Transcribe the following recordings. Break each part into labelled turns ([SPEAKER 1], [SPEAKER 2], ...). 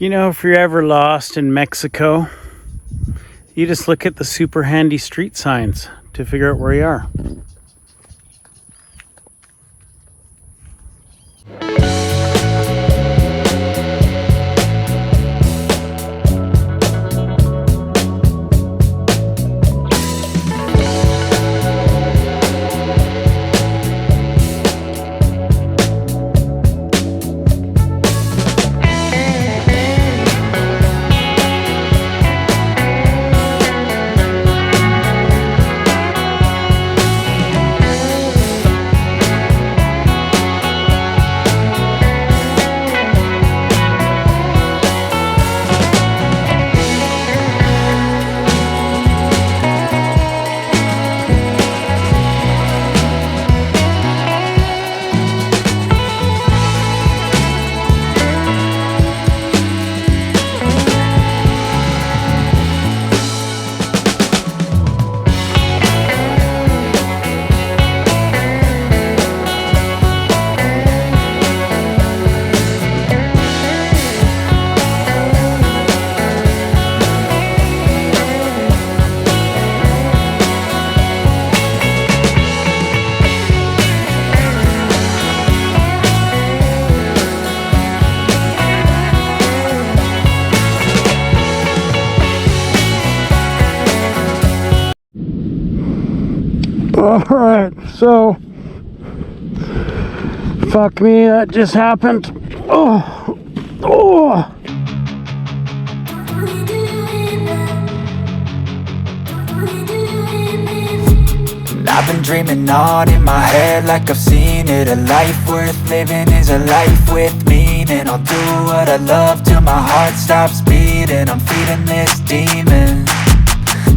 [SPEAKER 1] You know, if you're ever lost in Mexico, you just look at the super handy street signs to figure out where you are. Alright, so fuck me, that just happened.
[SPEAKER 2] I've been dreaming on in my head like I've seen it. A life worth living is a life with meaning. I'll do what I love till my heart stops beating. I'm feeding this demon.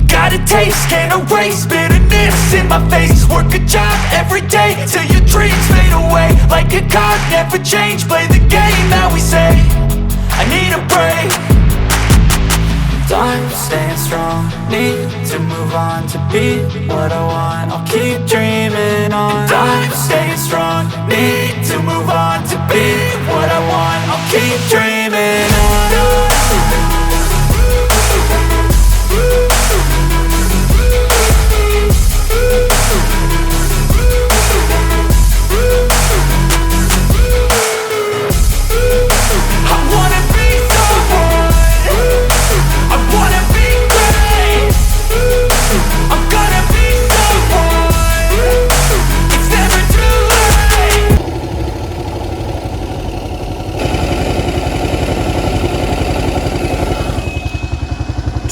[SPEAKER 2] Got a taste, can't erase bitterness in my face. Work a job every day till your dreams fade away. Like a card, never change, play the game that we say. I need a break. I'm staying strong, need to move on to be what I want. I'll keep dreaming on. I'm staying strong, need to move on to be what I want. I'll keep dreaming on.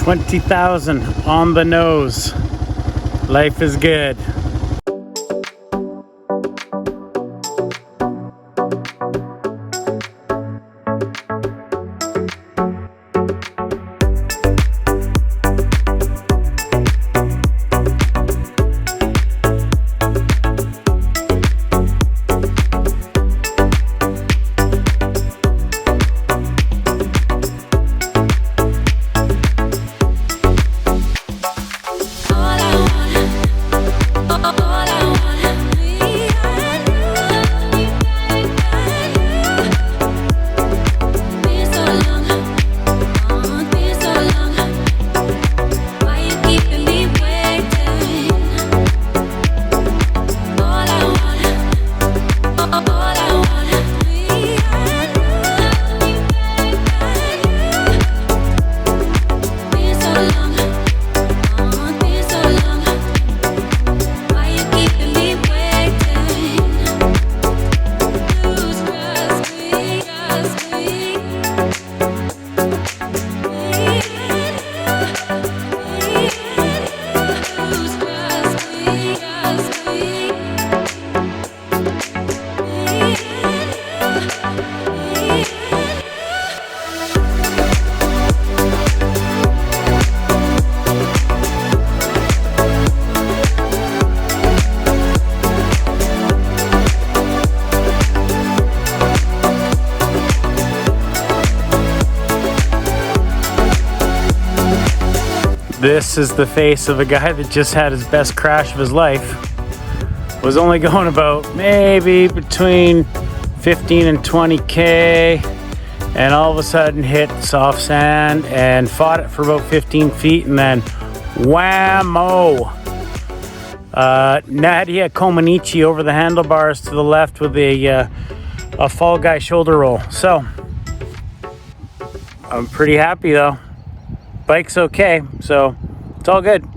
[SPEAKER 1] $20,000 on the nose. Life is good. This is the face of a guy that just had his best crash of his life. Was only going about maybe between 15 and 20K. and all of a sudden hit soft sand and fought it for about 15 feet, and then whammo! Nadia Comaneci over the handlebars to the left with a Fall Guy shoulder roll. So I'm pretty happy though. Bike's okay, so it's all good.